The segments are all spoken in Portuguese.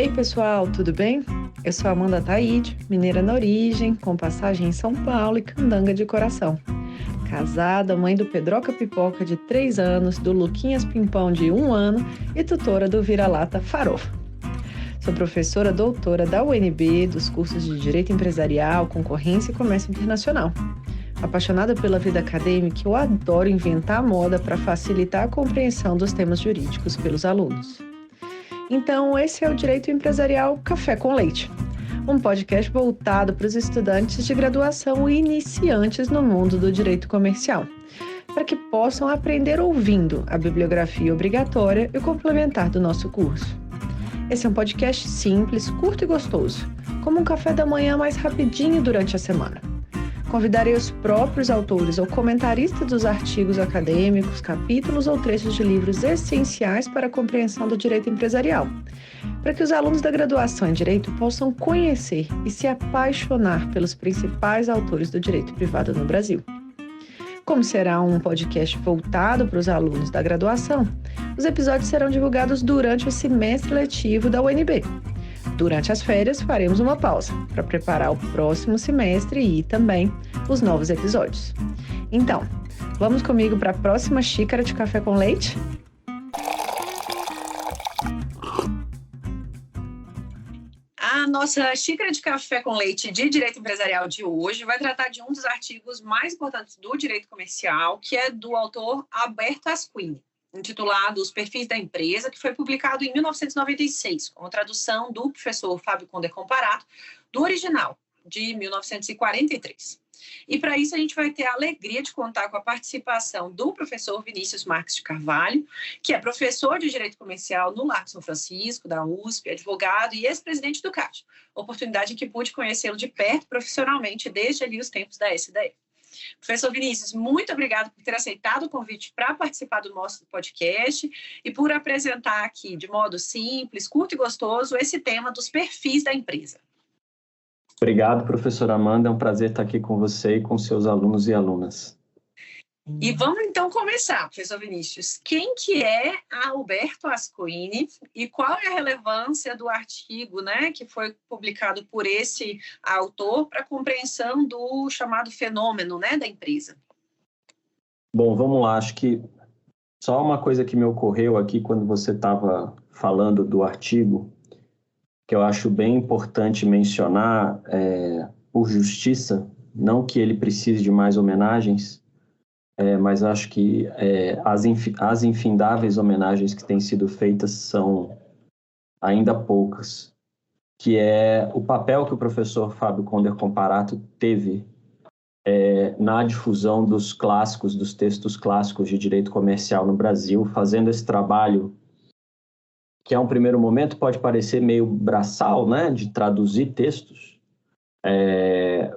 Ei pessoal, tudo bem? Eu sou Amanda Taide, mineira na origem, com passagem em São Paulo e candanga de coração. Casada, mãe do Pedroca Pipoca de 3 anos, do Luquinhas Pimpão de 1 ano e tutora do Vira-Lata Farofa. Sou professora doutora da UNB, dos cursos de Direito Empresarial, Concorrência e Comércio Internacional. Apaixonada pela vida acadêmica, eu adoro inventar moda para facilitar a compreensão dos temas jurídicos pelos alunos. Então, esse é o Direito Empresarial Café com Leite, um podcast voltado para os estudantes de graduação e iniciantes no mundo do direito comercial, para que possam aprender ouvindo a bibliografia obrigatória e complementar do nosso curso. Esse é um podcast simples, curto e gostoso, como um café da manhã mais rapidinho durante a semana. Convidarei os próprios autores ou comentaristas dos artigos acadêmicos, capítulos ou trechos de livros essenciais para a compreensão do direito empresarial, para que os alunos da graduação em Direito possam conhecer e se apaixonar pelos principais autores do direito privado no Brasil. Como será um podcast voltado para os alunos da graduação, os episódios serão divulgados durante o semestre letivo da UNB. Durante as férias, faremos uma pausa para preparar o próximo semestre e também os novos episódios. Então, vamos comigo para a próxima xícara de café com leite? A nossa xícara de café com leite de direito empresarial de hoje vai tratar de um dos artigos mais importantes do direito comercial, que é do autor Alberto Asquini, intitulado Os Perfis da Empresa, que foi publicado em 1996, com a tradução do professor Fábio Conder Comparato, do original, de 1943. E para isso a gente vai ter a alegria de contar com a participação do professor Vinícius Marques de Carvalho, que é professor de Direito Comercial no Largo São Francisco, da USP, advogado e ex-presidente do CAD, oportunidade em que pude conhecê-lo de perto profissionalmente desde ali os tempos da SDE. Professor Vinícius, muito obrigado por ter aceitado o convite para participar do nosso podcast e por apresentar aqui, de modo simples, curto e gostoso, esse tema dos perfis da empresa. Obrigado, professora Amanda. É um prazer estar aqui com você e com seus alunos e alunas. E vamos então começar, professor Vinícius. Quem que é Alberto Asquini e qual é a relevância do artigo, que foi publicado por esse autor para a compreensão do chamado fenômeno, da empresa? Bom, vamos lá. Acho que só uma coisa que me ocorreu aqui quando você estava falando do artigo, que eu acho bem importante mencionar, por justiça, não que ele precise de mais homenagens, mas acho que as infindáveis homenagens que têm sido feitas são ainda poucas, que é o papel que o professor Fábio Conder Comparato teve na difusão dos clássicos, dos textos clássicos de direito comercial no Brasil, fazendo esse trabalho que, a um primeiro momento, pode parecer meio braçal, de traduzir textos,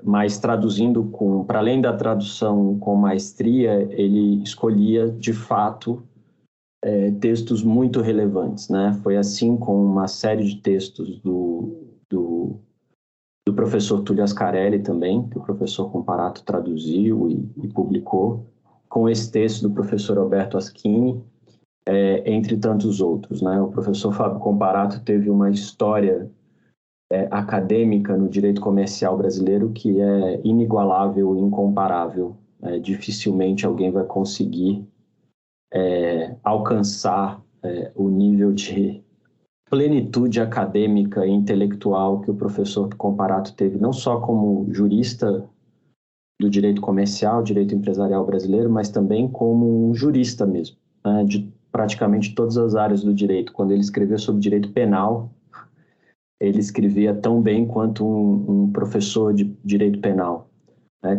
mas traduzindo para além da tradução com maestria, ele escolhia, de fato, textos muito relevantes, Foi assim com uma série de textos do professor Túlio Ascarelli também, que o professor Comparato traduziu e publicou, com esse texto do professor Alberto Asquini, entre tantos outros, O professor Fábio Comparato teve uma história acadêmica no direito comercial brasileiro que é inigualável e incomparável. Dificilmente alguém vai conseguir alcançar o nível de plenitude acadêmica e intelectual que o professor Comparato teve, não só como jurista do direito comercial, direito empresarial brasileiro, mas também como um jurista mesmo, de praticamente todas as áreas do direito. Quando ele escreveu sobre direito penal, ele escrevia tão bem quanto um professor de direito penal.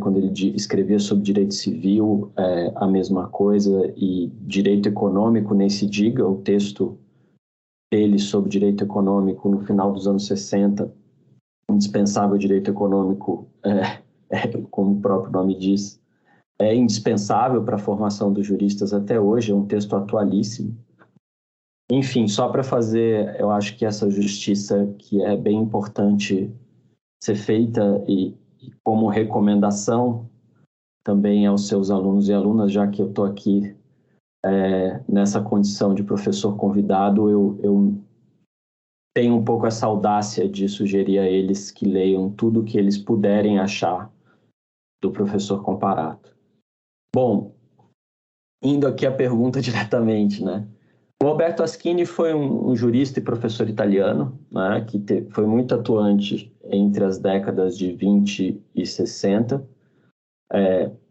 Quando ele escrevia sobre direito civil, a mesma coisa, e direito econômico, nem se diga, o texto dele sobre direito econômico no final dos anos 60, indispensável direito econômico, como o próprio nome diz, é indispensável para a formação dos juristas até hoje, é um texto atualíssimo. Enfim, só para fazer, eu acho que essa justiça que é bem importante ser feita e como recomendação também aos seus alunos e alunas, já que eu estou aqui nessa condição de professor convidado, eu tem um pouco essa audácia de sugerir a eles que leiam tudo o que eles puderem achar do professor Comparato. Bom, indo aqui à pergunta diretamente, né? O Alberto Aschini foi um jurista e professor italiano, né, que foi muito atuante entre as décadas de 20 e 60.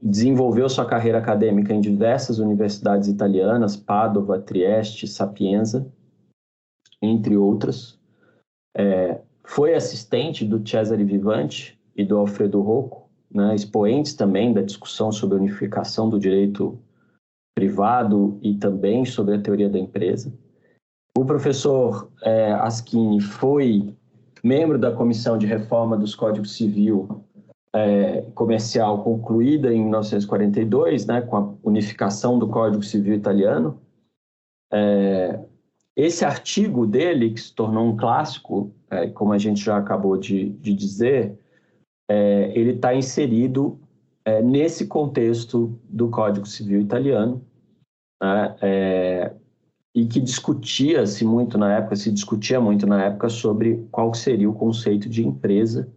Desenvolveu sua carreira acadêmica em diversas universidades italianas, Padova, Trieste, Sapienza, entre outras. Foi assistente do Cesare Vivante e do Alfredo Rocco, né, expoentes também da discussão sobre a unificação do direito privado e também sobre a teoria da empresa. O professor Aschini foi membro da Comissão de Reforma dos Códigos Civil Comercial concluída em 1942, né, com a unificação do Código Civil italiano. Esse artigo dele, que se tornou um clássico, como a gente já acabou de dizer, ele está inserido nesse contexto do Código Civil italiano, né, e que se discutia muito na época sobre qual seria o conceito de empresa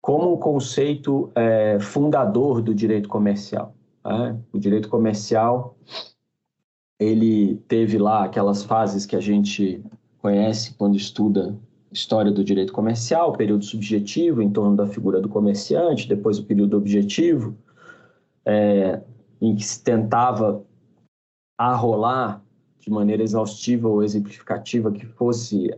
como um conceito fundador do direito comercial. Né? O direito comercial, ele teve lá aquelas fases que a gente conhece quando estuda história do direito comercial, o período subjetivo em torno da figura do comerciante, depois o período objetivo, em que se tentava arrolar de maneira exaustiva ou exemplificativa que fosse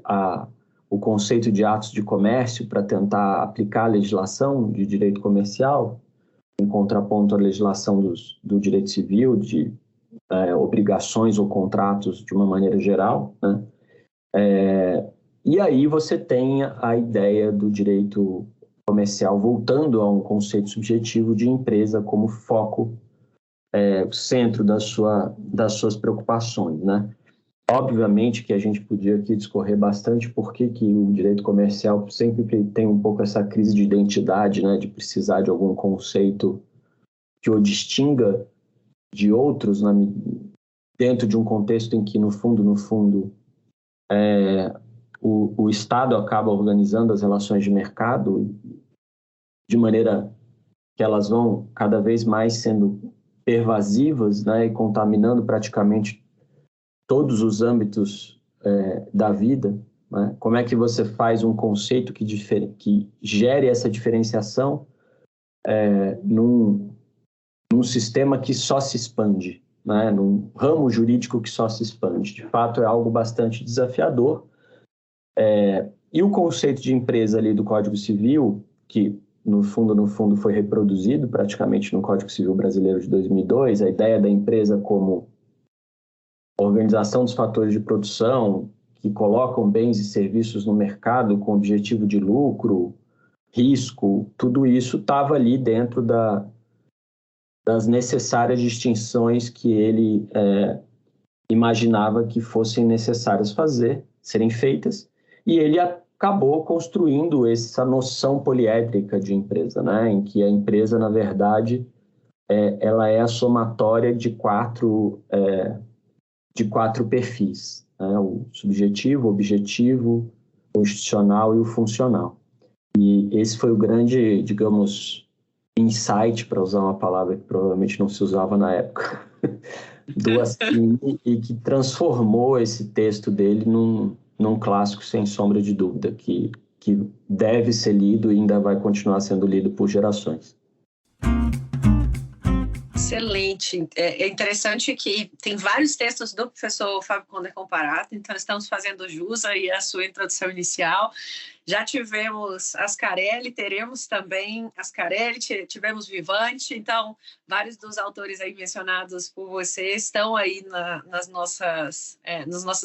o conceito de atos de comércio para tentar aplicar a legislação de direito comercial, em contraponto à legislação do direito civil, de obrigações ou contratos de uma maneira geral, né? E aí você tem a ideia do direito comercial voltando a um conceito subjetivo de empresa como foco, centro das suas preocupações, né? Obviamente que a gente podia aqui discorrer bastante por que o direito comercial sempre tem um pouco essa crise de identidade, né, de precisar de algum conceito que o distinga de outros, né, dentro de um contexto em que, no fundo, o Estado acaba organizando as relações de mercado de maneira que elas vão cada vez mais sendo pervasivas, né, e contaminando praticamente todos os âmbitos da vida, né? Como é que você faz um conceito que gere essa diferenciação num sistema que só se expande, né? Num ramo jurídico que só se expande? De fato, é algo bastante desafiador. E o conceito de empresa ali do Código Civil, que no fundo foi reproduzido praticamente no Código Civil Brasileiro de 2002, a ideia da empresa como organização dos fatores de produção que colocam bens e serviços no mercado com objetivo de lucro, risco, tudo isso estava ali dentro das necessárias distinções que ele imaginava que fossem necessárias serem feitas, e ele acabou construindo essa noção poliédrica de empresa, né, em que a empresa, na verdade, ela é a somatória de quatro perfis, né? O subjetivo, o objetivo, o institucional e o funcional. E esse foi o grande, digamos, insight, para usar uma palavra que provavelmente não se usava na época, do Aschini, e que transformou esse texto dele num clássico, sem sombra de dúvida, que deve ser lido e ainda vai continuar sendo lido por gerações. Excelente. É interessante que tem vários textos do professor Fábio Conder Comparato, então estamos fazendo jus aí à sua introdução inicial. Já tivemos Ascarelli, teremos também Ascarelli, tivemos Vivante, então vários dos autores aí mencionados por você estão aí nas nossas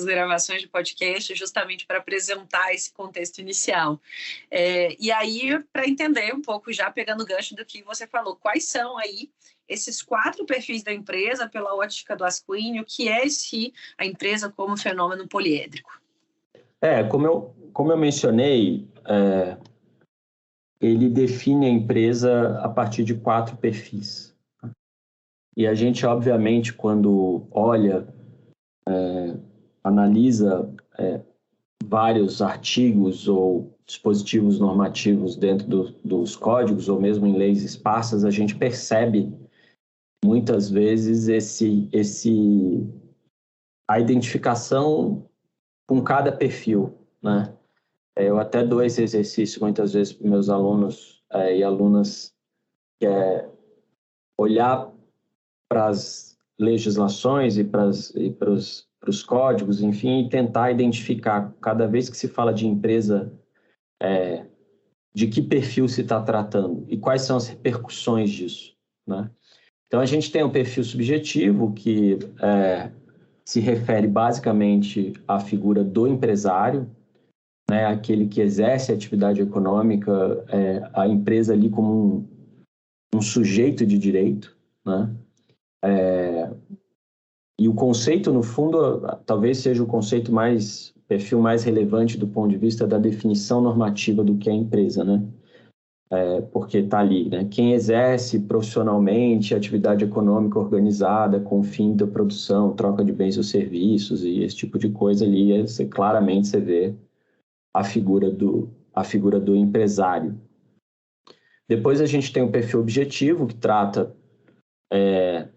gravações de podcast, justamente para apresentar esse contexto inicial. E aí, para entender um pouco, já pegando o gancho do que você falou, quais são aí esses 4 perfis da empresa pela ótica do Aschini, o que é a empresa como fenômeno poliédrico? Como eu mencionei, ele define a empresa a partir de 4 perfis. E a gente, obviamente, quando olha, analisa vários artigos ou dispositivos normativos dentro dos códigos ou mesmo em leis esparsas, a gente percebe muitas vezes a identificação com cada perfil, né? Eu até dou esse exercício muitas vezes para meus alunos e alunas, que é olhar para as legislações e para os códigos, enfim, e tentar identificar, cada vez que se fala de empresa, de que perfil se está tratando e quais são as repercussões disso, né? Então, a gente tem um perfil subjetivo que se refere basicamente à figura do empresário, né, aquele que exerce a atividade econômica, a empresa ali como um sujeito de direito, né? E o conceito, no fundo, talvez seja o perfil mais relevante do ponto de vista da definição normativa do que é a empresa, né? Porque está ali, né? Quem exerce profissionalmente atividade econômica organizada com o fim da produção, troca de bens ou serviços e esse tipo de coisa ali, claramente você vê a figura do empresário. Depois a gente tem o perfil objetivo, que trata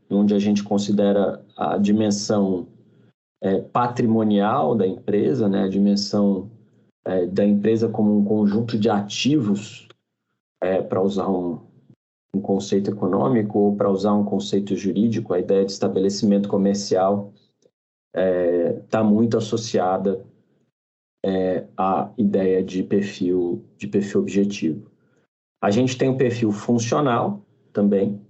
onde a gente considera a dimensão patrimonial da empresa, né? A dimensão da empresa como um conjunto de ativos, para usar um conceito econômico ou para usar um conceito jurídico. A ideia de estabelecimento comercial está muito associada à ideia de perfil objetivo. A gente tem o perfil funcional também,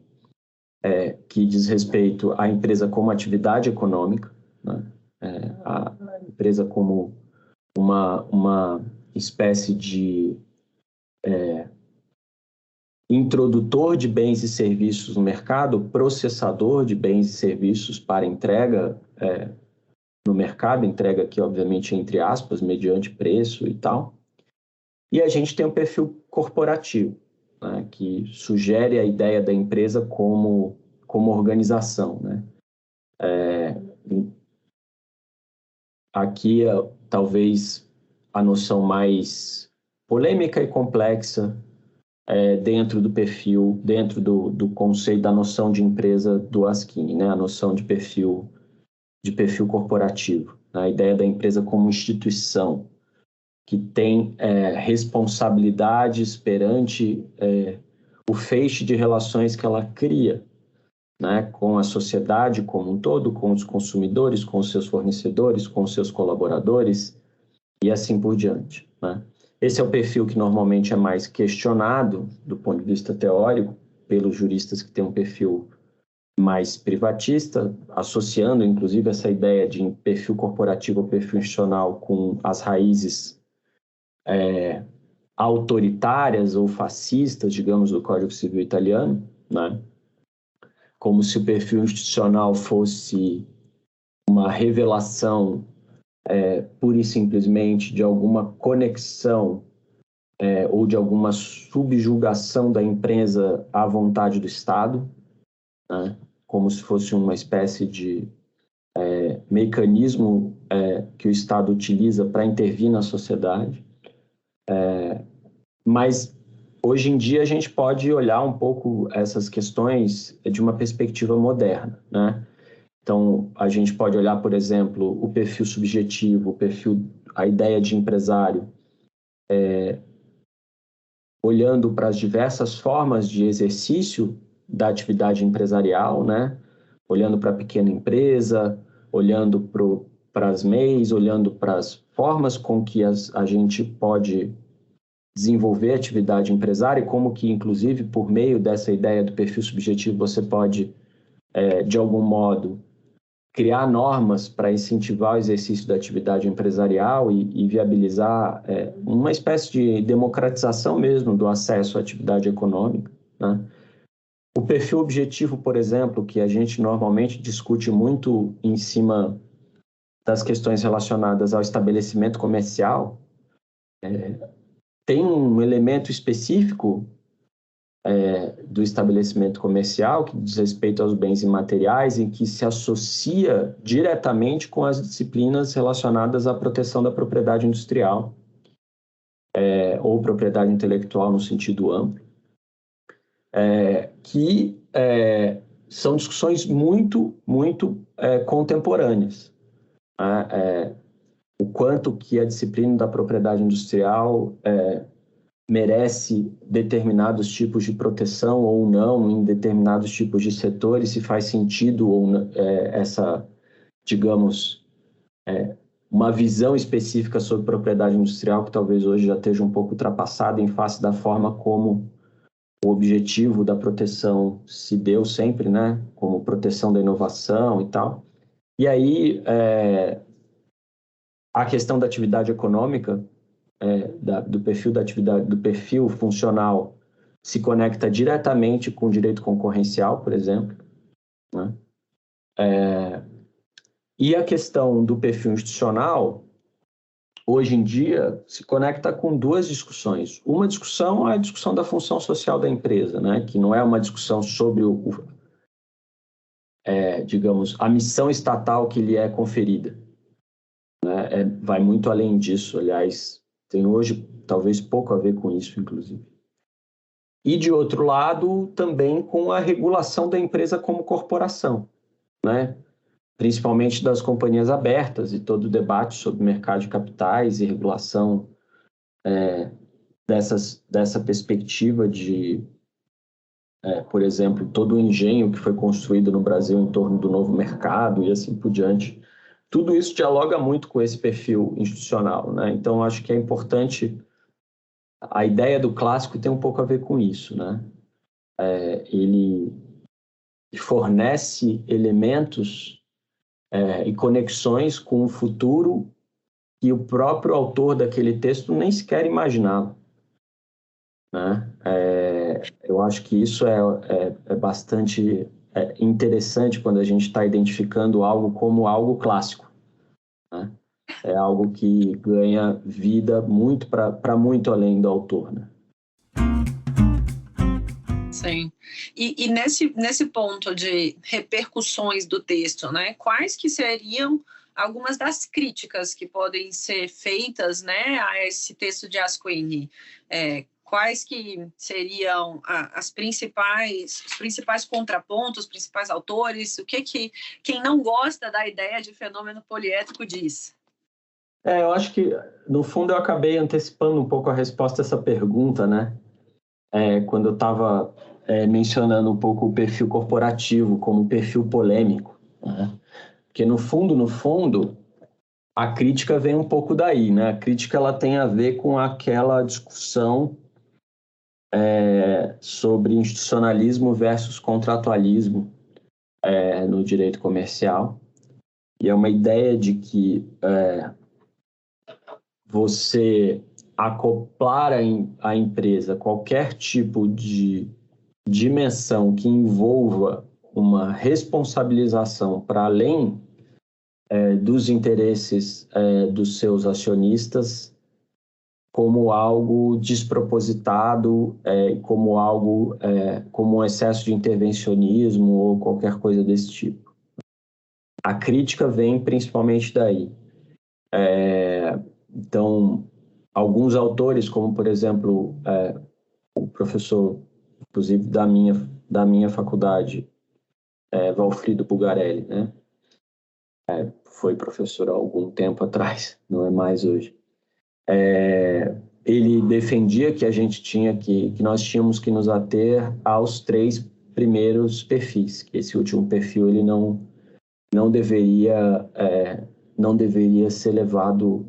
que diz respeito à empresa como atividade econômica, né? A empresa como uma espécie de introdutor de bens e serviços no mercado, processador de bens e serviços para entrega no mercado, entrega aqui, obviamente, entre aspas, mediante preço e tal. E a gente tem o perfil corporativo, né, que sugere a ideia da empresa como organização, né? Aqui, talvez, a noção mais polêmica e complexa dentro do perfil, dentro do conceito da noção de empresa do Askin, né? A noção de perfil corporativo, né? A ideia da empresa como instituição que tem responsabilidades perante o feixe de relações que ela cria, né, com a sociedade como um todo, com os consumidores, com os seus fornecedores, com os seus colaboradores e assim por diante, né? Esse é o perfil que normalmente é mais questionado do ponto de vista teórico pelos juristas que têm um perfil mais privatista, associando inclusive essa ideia de perfil corporativo ou perfil institucional com as raízes autoritárias ou fascistas, digamos, do Código Civil italiano, né? Como se o perfil institucional fosse uma revelação pura e simplesmente de alguma conexão ou de alguma subjugação da empresa à vontade do Estado, né? Como se fosse uma espécie de mecanismo que o Estado utiliza para intervir na sociedade. Mas hoje em dia a gente pode olhar um pouco essas questões de uma perspectiva moderna, né? Então, a gente pode olhar, por exemplo, o perfil subjetivo, a ideia de empresário, olhando para as diversas formas de exercício da atividade empresarial, né? Olhando para a pequena empresa, olhando para as MEIs, olhando para as formas com que a gente pode desenvolver atividade empresária e como que, inclusive, por meio dessa ideia do perfil subjetivo, você pode, de algum modo, criar normas para incentivar o exercício da atividade empresarial e viabilizar uma espécie de democratização mesmo do acesso à atividade econômica, né? O perfil objetivo, por exemplo, que a gente normalmente discute muito em cima das questões relacionadas ao estabelecimento comercial, tem um elemento específico do estabelecimento comercial, que diz respeito aos bens imateriais e que se associa diretamente com as disciplinas relacionadas à proteção da propriedade industrial, ou propriedade intelectual no sentido amplo, que são discussões muito contemporâneas. O quanto que a disciplina da propriedade industrial merece determinados tipos de proteção ou não em determinados tipos de setores, se faz sentido ou não, essa, digamos, uma visão específica sobre propriedade industrial que talvez hoje já esteja um pouco ultrapassada em face da forma como o objetivo da proteção se deu sempre, né, como proteção da inovação e tal. E aí, a questão da atividade econômica, do perfil da atividade, do perfil funcional, se conecta diretamente com o direito concorrencial, por exemplo, né? E a questão do perfil institucional, hoje em dia, se conecta com duas discussões. Uma discussão é a discussão da função social da empresa, né? Que não é uma discussão sobre digamos, a missão estatal que lhe é conferida, né? Vai muito além disso, aliás, tem hoje talvez pouco a ver com isso, inclusive. E, de outro lado, também com a regulação da empresa como corporação, né? Principalmente das companhias abertas e todo o debate sobre mercado de capitais e regulação dessa perspectiva de, por exemplo, todo o engenho que foi construído no Brasil em torno do novo mercado e assim por diante. Tudo isso dialoga muito com esse perfil institucional, né? Então, acho que é importante. A ideia do clássico tem um pouco a ver com isso, né? Ele fornece elementos e conexões com o futuro que o próprio autor daquele texto nem sequer imaginava, né? Eu acho que isso é bastante interessante quando a gente está identificando algo como algo clássico, né? É algo que ganha vida muito para muito além do autor, né? Sim. E nesse ponto de repercussões do texto, né? Quais que seriam algumas das críticas que podem ser feitas, né, a esse texto de Asquini? Quais que seriam os principais contrapontos, os principais autores? O que quem não gosta da ideia de fenômeno poliétrico diz? Eu acho que, no fundo, eu acabei antecipando um pouco a resposta a essa pergunta, né? Quando eu estava mencionando um pouco o perfil corporativo como perfil polêmico, né? Porque, no fundo, a crítica vem um pouco daí, né? A crítica ela tem a ver com aquela discussão sobre institucionalismo versus contratualismo no direito comercial. E é uma ideia de que você acoplar à empresa qualquer tipo de dimensão que envolva uma responsabilização para além dos interesses dos seus acionistas como algo despropositado, como algo como um excesso de intervencionismo ou qualquer coisa desse tipo. A crítica vem principalmente daí. Então, alguns autores, como, por exemplo, o professor, inclusive, da minha faculdade, Valfrido Bugarelli, né? Foi professor há algum tempo atrás, não é mais hoje. Ele defendia que que nós tínhamos que nos ater aos 3 primeiros perfis, que esse último perfil ele não deveria ser levado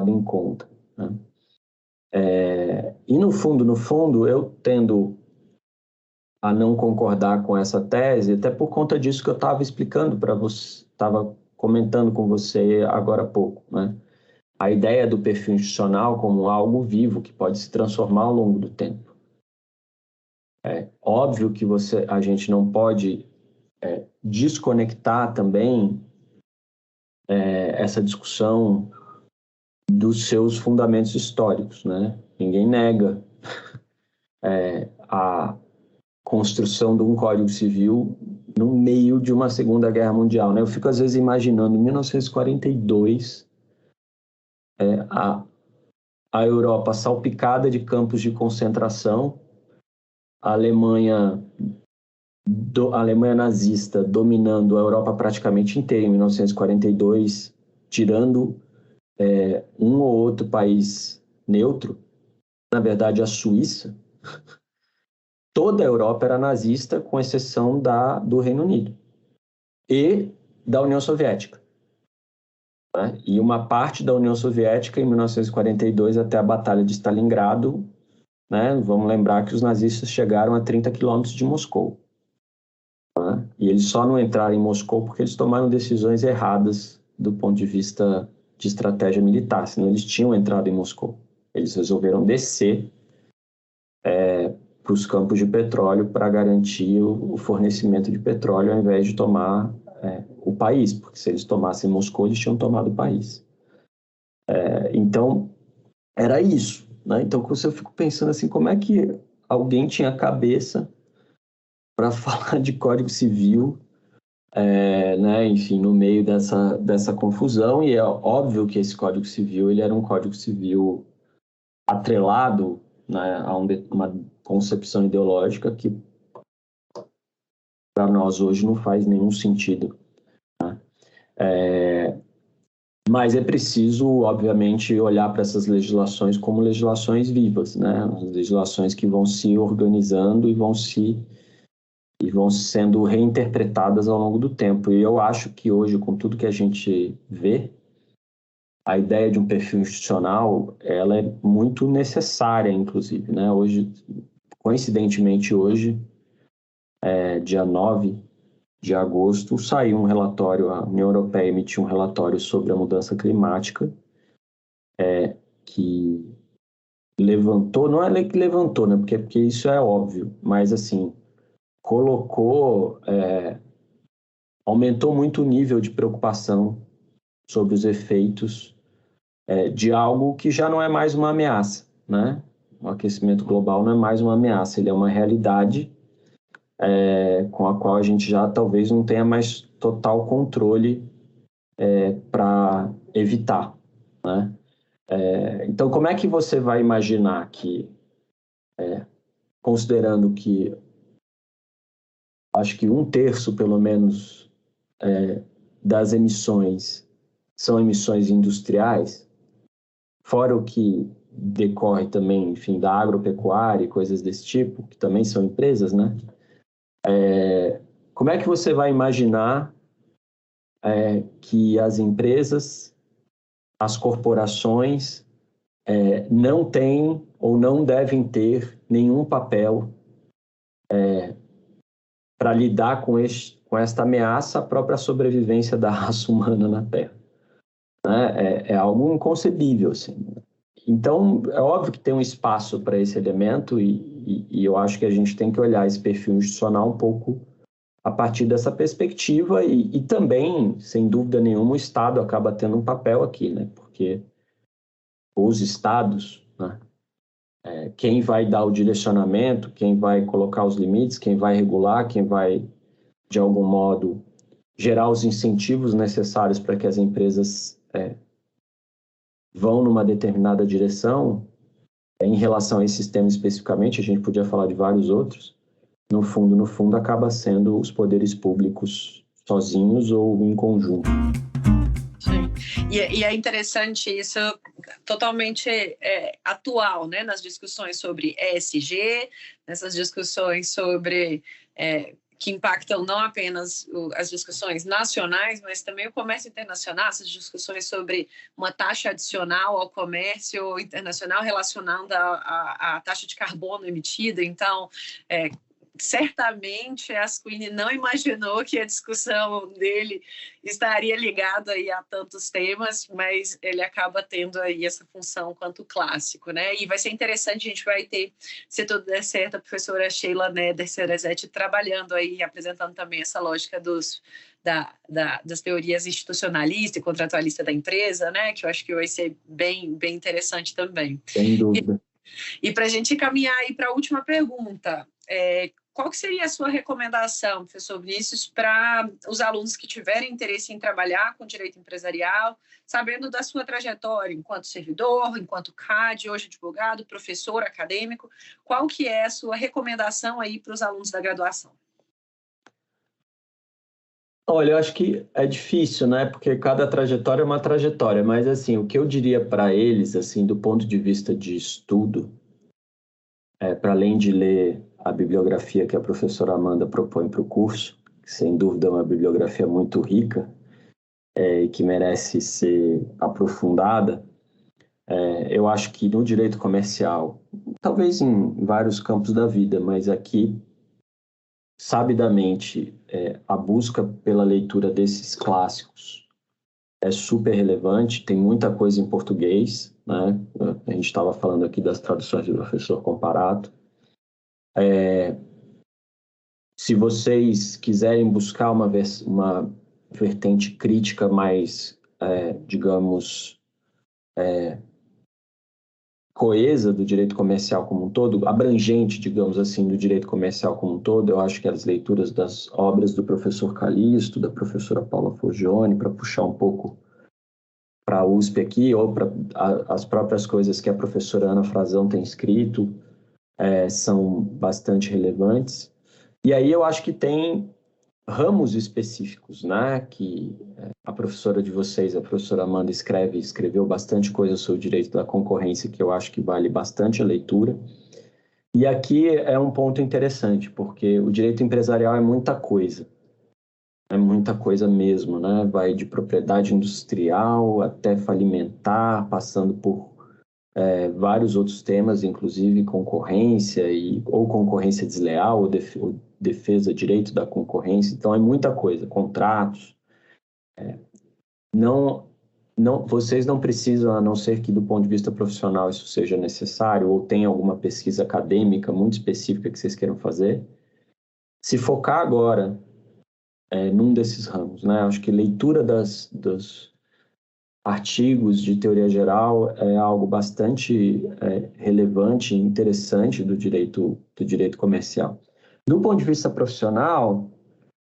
em conta, né? E no fundo, eu tendo a não concordar com essa tese, até por conta disso que eu estava explicando para você, estava comentando com você agora há pouco, né? A ideia do perfil institucional como algo vivo que pode se transformar ao longo do tempo. É óbvio que a gente não pode desconectar também essa discussão dos seus fundamentos históricos, né? Ninguém nega a construção de um Código Civil no meio de uma Segunda Guerra Mundial, né? Eu fico, às vezes, imaginando, em 1942, a Europa salpicada de campos de concentração, a Alemanha nazista dominando a Europa praticamente inteira em 1942, tirando um ou outro país neutro, na verdade a Suíça. Toda a Europa era nazista, com exceção do Reino Unido e da União Soviética, né? E uma parte da União Soviética, em 1942, até a Batalha de Stalingrado, né? Vamos lembrar que os nazistas chegaram a 30 quilômetros de Moscou, né? E eles só não entraram em Moscou porque eles tomaram decisões erradas do ponto de vista de estratégia militar, senão eles tinham entrado em Moscou. Eles resolveram descer para os campos de petróleo para garantir o fornecimento de petróleo ao invés de tomar o país, porque se eles tomassem Moscou, eles tinham tomado o país. Então, era isso, né? Então, eu fico pensando assim, como é que alguém tinha cabeça para falar de Código Civil, né? Enfim, no meio dessa confusão, e é óbvio que esse Código Civil ele era um Código Civil atrelado, né, a uma concepção ideológica que para nós hoje não faz nenhum sentido, né? Mas é preciso, obviamente, olhar para essas legislações como legislações vivas, né? Legislações que vão se organizando e vão sendo reinterpretadas ao longo do tempo. E eu acho que hoje, com tudo que a gente vê, a ideia de um perfil institucional, ela é muito necessária, inclusive, né? Hoje, coincidentemente hoje, dia 9 de agosto, saiu um relatório, a União Europeia emitiu um relatório sobre a mudança climática, que levantou, não é lei que levantou, né? Porque isso é óbvio, mas assim, aumentou muito o nível de preocupação sobre os efeitos de algo que já não é mais uma ameaça, né? O aquecimento global não é mais uma ameaça, ele é uma realidade com a qual a gente já talvez não tenha mais total controle para evitar, né? Então, como é que você vai imaginar que, considerando que acho que 1/3, pelo menos, das emissões são emissões industriais, fora o que decorre também, enfim, da agropecuária e coisas desse tipo, que também são empresas, né? Como é que você vai imaginar que as empresas, as corporações, não têm ou não devem ter nenhum papel para lidar com esta ameaça à própria sobrevivência da raça humana na Terra, né? É algo inconcebível, assim. Então, é óbvio que tem um espaço para esse elemento e eu acho que a gente tem que olhar esse perfil institucional um pouco a partir dessa perspectiva e também, sem dúvida nenhuma, o Estado acaba tendo um papel aqui, né? Porque os Estados, né? Quem vai dar o direcionamento, quem vai colocar os limites, quem vai regular, quem vai, de algum modo, gerar os incentivos necessários para que as empresas vão numa determinada direção, em relação a esse sistema especificamente, a gente podia falar de vários outros, no fundo, acaba sendo os poderes públicos sozinhos ou em conjunto. Sim. E é interessante isso, totalmente atual, né? Nas discussões sobre ESG, nessas discussões sobre que impactam não apenas as discussões nacionais, mas também o comércio internacional, essas discussões sobre uma taxa adicional ao comércio internacional relacionando a taxa de carbono emitida. Então, certamente Asquini não imaginou que a discussão dele estaria ligada aí a tantos temas, mas ele acaba tendo aí essa função quanto clássico, né? E vai ser interessante, a gente vai ter, se tudo der certo, a professora Sheila Neder-Cerezetti trabalhando aí, apresentando também essa lógica das teorias institucionalista e contratualista da empresa, né? Que eu acho que vai ser bem interessante também. Sem dúvida. E para a gente caminhar aí para a última pergunta, qual que seria a sua recomendação, professor Vinícius, para os alunos que tiverem interesse em trabalhar com direito empresarial, sabendo da sua trajetória enquanto servidor, enquanto CAD, hoje advogado, professor acadêmico, qual que é a sua recomendação aí para os alunos da graduação? Olha, eu acho que é difícil, né? Porque cada trajetória é uma trajetória, mas assim, o que eu diria para eles, assim, do ponto de vista de estudo, para além de ler a bibliografia que a professora Amanda propõe para o curso, que sem dúvida é uma bibliografia muito rica e que merece ser aprofundada, eu acho que no direito comercial, talvez em vários campos da vida, mas aqui, sabidamente, a busca pela leitura desses clássicos é super relevante, tem muita coisa em português, né? A gente estava falando aqui das traduções do professor Comparato. Se vocês quiserem buscar uma vertente crítica mais, digamos, coesa do direito comercial como um todo, abrangente, digamos assim, do direito comercial como um todo, eu acho que as leituras das obras do professor Calixto, da professora Paula Forgione, para puxar um pouco para a USP aqui, ou para as próprias coisas que a professora Ana Frazão tem escrito, são bastante relevantes. E aí eu acho que tem ramos específicos, né, que a professora de vocês, a professora Amanda, escreveu bastante coisa sobre o direito da concorrência, que eu acho que vale bastante a leitura. E aqui é um ponto interessante, porque o direito empresarial é muita coisa mesmo, né? Vai de propriedade industrial até falimentar, passando por vários outros temas, inclusive concorrência ou concorrência desleal, ou defesa, direito da concorrência. Então é muita coisa, contratos. Vocês não precisam, a não ser que do ponto de vista profissional isso seja necessário, ou tenha alguma pesquisa acadêmica muito específica que vocês queiram fazer, se focar agora num desses ramos, né? Acho que leitura dos artigos de teoria geral é algo bastante relevante e interessante do direito comercial. Do ponto de vista profissional,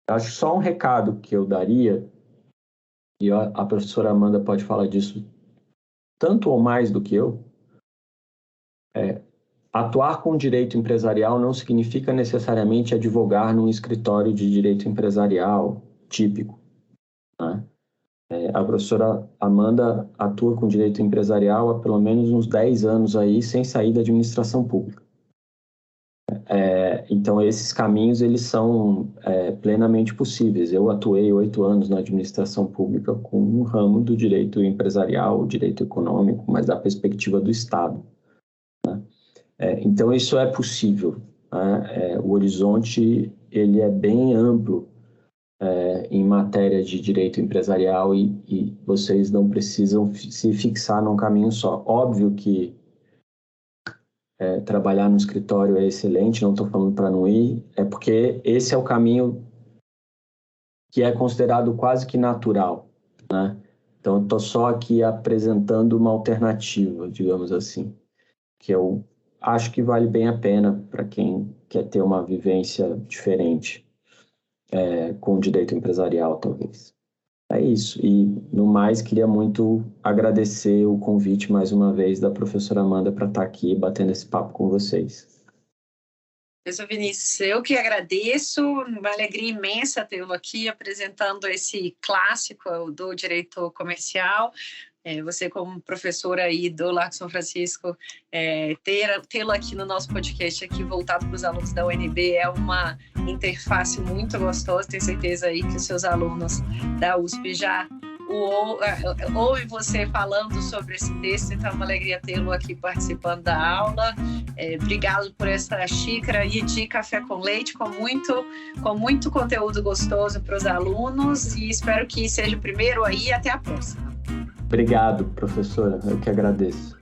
acho só um recado que eu daria, e a professora Amanda pode falar disso tanto ou mais do que eu, atuar com direito empresarial não significa necessariamente advogar num escritório de direito empresarial típico, né? A professora Amanda atua com direito empresarial há pelo menos uns 10 anos aí, sem sair da administração pública. Então, esses caminhos, eles são plenamente possíveis. Eu atuei 8 anos na administração pública com um ramo do direito empresarial, direito econômico, mas da perspectiva do Estado, né? Então, isso é possível, né? O horizonte, ele é bem amplo em matéria de direito empresarial e vocês não precisam se fixar num caminho só. Óbvio que trabalhar no escritório é excelente, não estou falando para não ir, porque esse é o caminho que é considerado quase que natural, né? Então, eu estou só aqui apresentando uma alternativa, digamos assim, que eu acho que vale bem a pena para quem quer ter uma vivência diferente com o direito empresarial, talvez. É isso. E, no mais, queria muito agradecer o convite, mais uma vez, da professora Amanda para estar aqui batendo esse papo com vocês. Professor Vinícius, eu que agradeço, uma alegria imensa tê-lo aqui apresentando esse clássico do direito comercial. Você, como professora aí do Largo São Francisco, tê-lo aqui no nosso podcast, aqui voltado para os alunos da UNB, é uma interface muito gostosa. Tenho certeza aí que os seus alunos da USP já ouvem você falando sobre esse texto, então é uma alegria tê-lo aqui participando da aula. Obrigado por essa xícara aí de café com leite, com muito conteúdo gostoso para os alunos, e espero que seja o primeiro aí. Até a próxima. Obrigado, professora. Eu que agradeço.